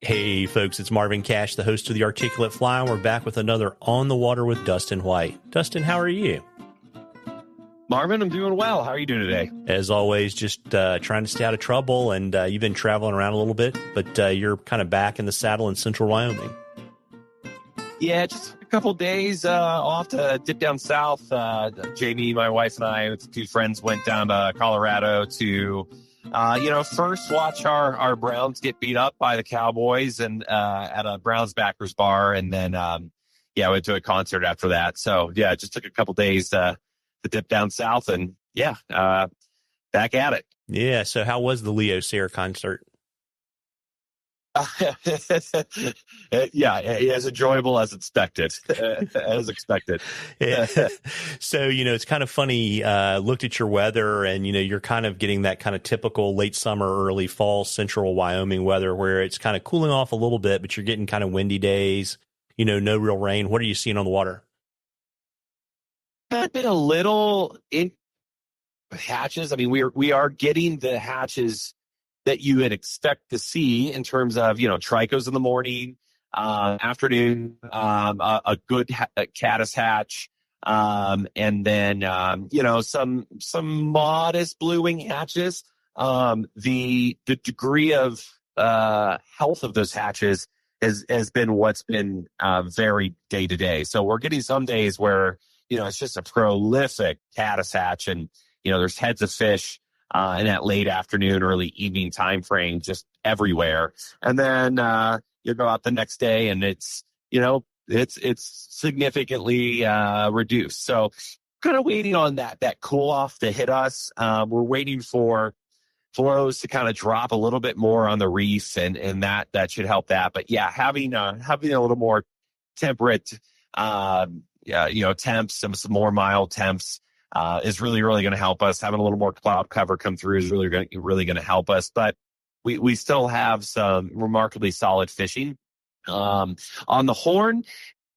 Hey folks, it's Marvin Cash, the host of The Articulate Fly, and we're back with another On the Water with Dustin White. Dustin, how are you? Marvin, I'm doing well. How are you doing today? As always, just trying to stay out of trouble, and you've been traveling around a little bit, but you're kind of back in the saddle in central Wyoming. Yeah, just a couple days off to dip down south. Jamie, my wife, and I, with two friends, went down to Colorado to, first watch our Browns get beat up by the Cowboys and at a Browns backers bar, and then went to a concert after that. So yeah, it just took a couple days to dip down south, and back at it. Yeah. So how was the Leo Sayer concert? As enjoyable as expected. Yeah. So, it's kind of funny, looked at your weather and, you're kind of getting that kind of typical late summer, early fall, central Wyoming weather where it's kind of cooling off a little bit, but you're getting kind of windy days, no real rain. What are you seeing on the water? I've been a little in hatches. I mean, we are getting the hatches that you would expect to see in terms of, tricos in the morning, afternoon, a good caddis hatch, and then, some modest blue wing hatches. The degree of health of those hatches has been what's been very day to day. So we're getting some days where, it's just a prolific caddis hatch, and, there's heads of fish in that late afternoon, early evening time frame, just everywhere. And then you go out the next day, and it's significantly reduced. So kind of waiting on that cool off to hit us. We're waiting for flows to kind of drop a little bit more on the reef, and that should help that. But yeah, having a little more temperate, temps, some more mild temps, is really, really going to help us. Having a little more cloud cover come through is really going to help us. But we still have some remarkably solid fishing. On the Horn,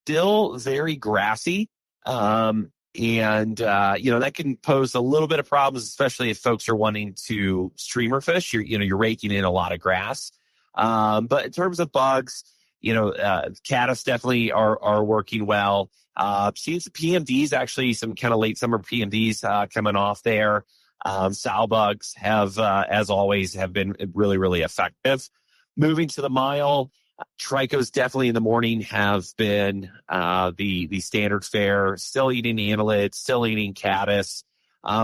still very grassy. And that can pose a little bit of problems, especially if folks are wanting to streamer fish. You're raking in a lot of grass. But in terms of bugs, caddis definitely are working well. Seeing some PMDs, actually some kind of late summer PMDs coming off there. Sow bugs have, as always, have been really, really effective. Moving to the mile, tricos definitely in the morning have been the standard fare. Still eating annelids, still eating caddis.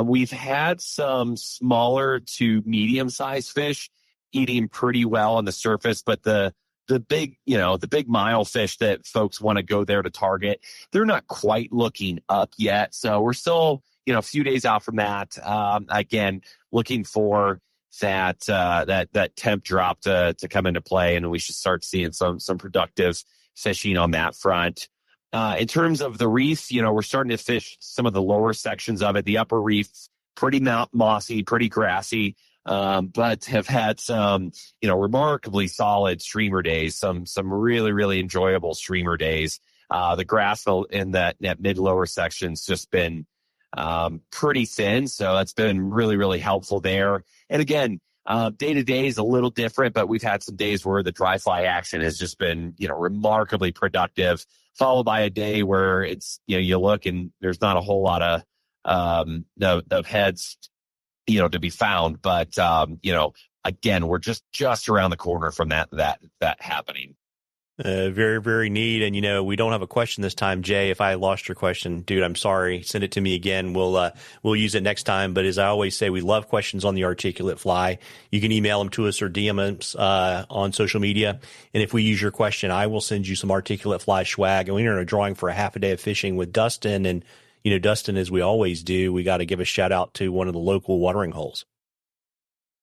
We've had some smaller to medium sized fish eating pretty well on the surface, but the big mile fish that folks want to go there to target, they're not quite looking up yet. So we're still, a few days out from that. Again, looking for that temp drop to come into play, and we should start seeing some productive fishing on that front. In terms of the reef, we're starting to fish some of the lower sections of it. The upper reef, pretty mossy, pretty grassy. But have had some, remarkably solid streamer days, some really, really enjoyable streamer days. The grass in that mid-lower section's just been pretty thin, so that's been really, really helpful there. And again, day-to-day is a little different, but we've had some days where the dry fly action has just been, remarkably productive, followed by a day where it's, you look and there's not a whole lot of heads to be found. But, again, we're just around the corner from that happening. Very, very neat. And, we don't have a question this time, Jay. If I lost your question, dude, I'm sorry. Send it to me again. We'll use it next time. But as I always say, we love questions on the Articulate Fly. You can email them to us or DM us, on social media. And if we use your question, I will send you some Articulate Fly swag. And we're in a drawing for a half a day of fishing with Dustin. And, Dustin, as we always do, we got to give a shout out to one of the local watering holes.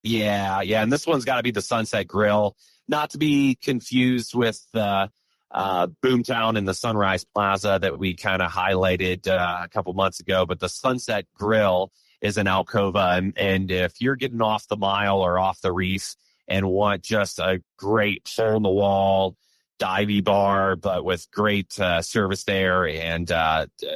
Yeah. And this one's got to be the Sunset Grill, not to be confused with Boomtown and the Sunrise Plaza that we kind of highlighted a couple months ago. But the Sunset Grill is in Alcova. And if you're getting off the mile or off the reef and want just a great hole in the wall divey bar, but with great service there, and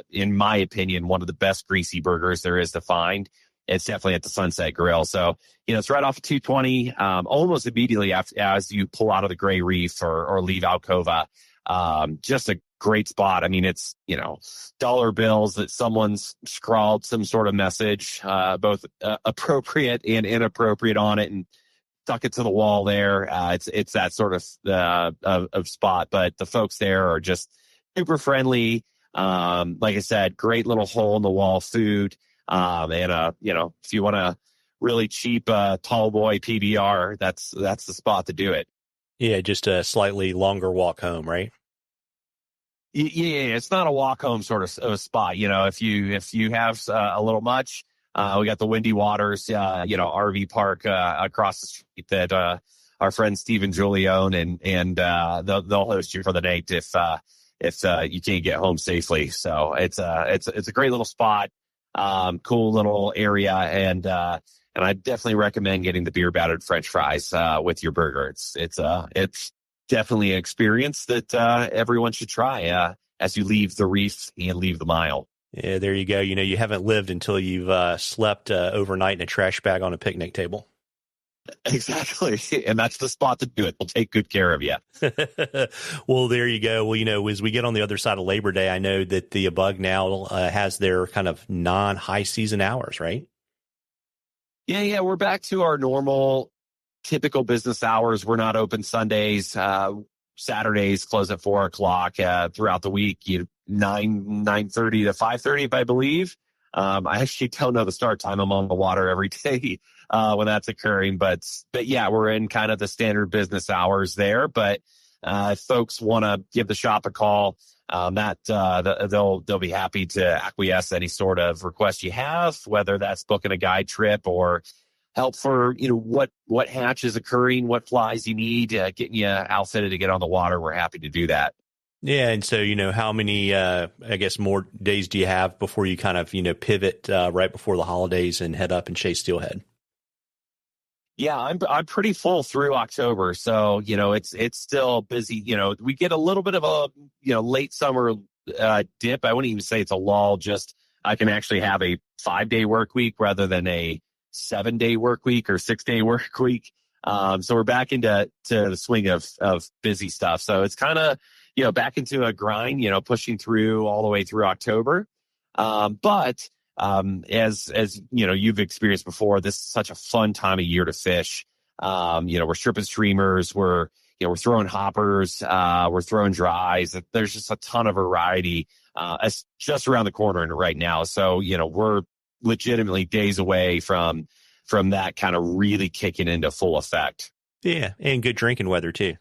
in my opinion, one of the best greasy burgers there is to find, it's definitely at the Sunset Grill. So, it's right off of 220, almost immediately after, as you pull out of the Gray Reef or leave Alcova. Just a great spot. I mean, it's, dollar bills that someone's scrawled some sort of message, both appropriate and inappropriate on it, and stuck it to the wall there. It's that sort of spot, but the folks there are just super friendly. Like I said, great little hole in the wall food. And if you want a really cheap, tall boy PBR, that's the spot to do it. Yeah. Just a slightly longer walk home, right? Yeah. It's not a walk home sort of spot. If you have a little much, we got the Windy Waters, RV park, across the street that, our friend Steve and Julie own, and they'll host you for the night if you can't get home safely. So it's a great little spot, cool little area. And I definitely recommend getting the beer battered French fries, with your burger. It's definitely an experience that, everyone should try, as you leave the Reef and leave the mile. Yeah, there you go. You haven't lived until you've slept overnight in a trash bag on a picnic table. Exactly. And that's the spot to do it. We'll take good care of you. Well, there you go. Well, as we get on the other side of Labor Day, I know that the Bug now has their kind of non-high season hours, right? Yeah. We're back to our normal, typical business hours. We're not open Sundays. Saturdays close at 4:00. Throughout the week, 9:30 to 5:30, I believe. I actually don't know the start time. I'm on the water every day when that's occurring, but yeah, we're in kind of the standard business hours there. But if folks want to give the shop a call, they'll be happy to acquiesce any sort of request you have, whether that's booking a guide trip or help for, what hatch is occurring, what flies you need, getting you outfitted to get on the water. We're happy to do that. Yeah. And so, how many, I guess, more days do you have before you kind of, pivot right before the holidays and head up and chase steelhead? Yeah, I'm pretty full through October. So, it's still busy. We get a little bit of a, late summer dip. I wouldn't even say it's a lull. Just I can actually have a 5-day work week rather than a 7-day work week or 6-day work week. So we're back into the swing of busy stuff. So it's kind of, back into a grind, pushing through all the way through October. But as you've experienced before, this is such a fun time of year to fish. We're stripping streamers, we're throwing hoppers, we're throwing dries. There's just a ton of variety, it's just around the corner right now. So, we're legitimately days away from that kind of really kicking into full effect. Yeah. And good drinking weather too.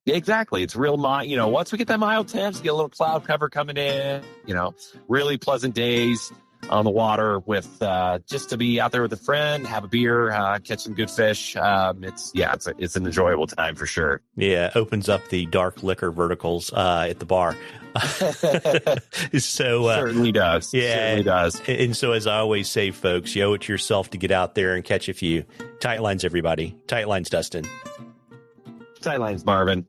Exactly. It's real, once we get that mild temps, get a little cloud cover coming in, really pleasant days on the water with, just to be out there with a friend, have a beer, catch some good fish. It's an enjoyable time for sure. Yeah. Opens up the dark liquor verticals, at the bar. So certainly does. Yeah. Certainly does. And so, as I always say, folks, you owe it to yourself to get out there and catch a few. Tight lines, everybody. Tight lines, Dustin. Tight lines, Marvin.